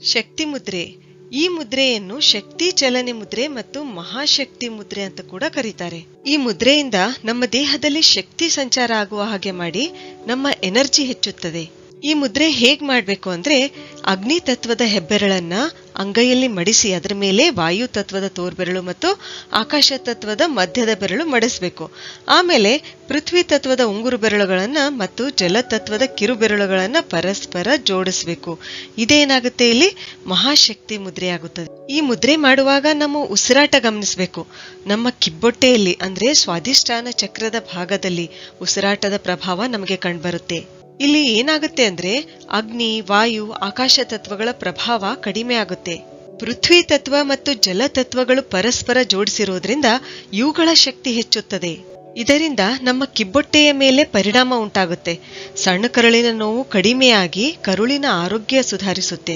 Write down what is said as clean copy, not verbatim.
ಶಕ್ತಿ ಮುದ್ರೆ. ಈ ಮುದ್ರೆಯನ್ನು ಶಕ್ತಿ ಚಲನೆ ಮುದ್ರೆ ಮತ್ತು ಮಹಾಶಕ್ತಿ ಮುದ್ರೆ ಅಂತ ಕೂಡ ಕರೀತಾರೆ. ಈ ಮುದ್ರೆಯಿಂದ ನಮ್ಮ ದೇಹದಲ್ಲಿ ಶಕ್ತಿ ಸಂಚಾರ ಆಗುವ ಹಾಗೆ ಮಾಡಿ ನಮ್ಮ ಎನರ್ಜಿ ಹೆಚ್ಚುತ್ತದೆ. ಈ ಮುದ್ರೆ ಹೇಗ್ ಮಾಡ್ಬೇಕು ಅಂದ್ರೆ, ಅಗ್ನಿ ತತ್ವದ ಹೆಬ್ಬೆರಳನ್ನ ಅಂಗೈಯಲ್ಲಿ ಮಡಿಸಿ ಅದರ ಮೇಲೆ ವಾಯು ತತ್ವದ ತೋರ್ಬೆರಳು ಮತ್ತು ಆಕಾಶ ತತ್ವದ ಮಧ್ಯದ ಬೆರಳು ಮಡಿಸ್ಬೇಕು. ಆಮೇಲೆ ಪೃಥ್ವಿ ತತ್ವದ ಉಂಗುರು ಬೆರಳುಗಳನ್ನ ಮತ್ತು ಜಲ ತತ್ವದ ಕಿರು ಬೆರಳುಗಳನ್ನ ಪರಸ್ಪರ ಜೋಡಿಸ್ಬೇಕು. ಇದೇನಾಗುತ್ತೆ, ಇಲ್ಲಿ ಮಹಾಶಕ್ತಿ ಮುದ್ರೆ ಆಗುತ್ತದೆ. ಈ ಮುದ್ರೆ ಮಾಡುವಾಗ ನಮ್ಮ ಉಸಿರಾಟ ಗಮನಿಸಬೇಕು. ನಮ್ಮ ಕಿಬ್ಬೊಟ್ಟೆಯಲ್ಲಿ ಅಂದ್ರೆ ಸ್ವಾಧಿಷ್ಠಾನ ಚಕ್ರದ ಭಾಗದಲ್ಲಿ ಉಸಿರಾಟದ ಪ್ರಭಾವ ನಮಗೆ ಕಂಡುಬರುತ್ತೆ. ಇಲ್ಲಿ ಏನಾಗುತ್ತೆ ಅಂದ್ರೆ, ಅಗ್ನಿ, ವಾಯು, ಆಕಾಶ ತತ್ವಗಳ ಪ್ರಭಾವ ಕಡಿಮೆ ಆಗುತ್ತೆ. ಪೃಥ್ವಿ ತತ್ವ ಮತ್ತು ಜಲ ತತ್ವಗಳು ಪರಸ್ಪರ ಜೋಡಿಸಿರೋದ್ರಿಂದ ಇವುಗಳ ಶಕ್ತಿ ಹೆಚ್ಚುತ್ತದೆ. ಇದರಿಂದ ನಮ್ಮ ಕಿಬ್ಬೊಟ್ಟೆಯ ಮೇಲೆ ಪರಿಣಾಮ ಉಂಟಾಗುತ್ತೆ. ಸಣ್ಣ ಕರುಳಿನ ನೋವು ಕಡಿಮೆಯಾಗಿ ಕರುಳಿನ ಆರೋಗ್ಯ ಸುಧಾರಿಸುತ್ತೆ.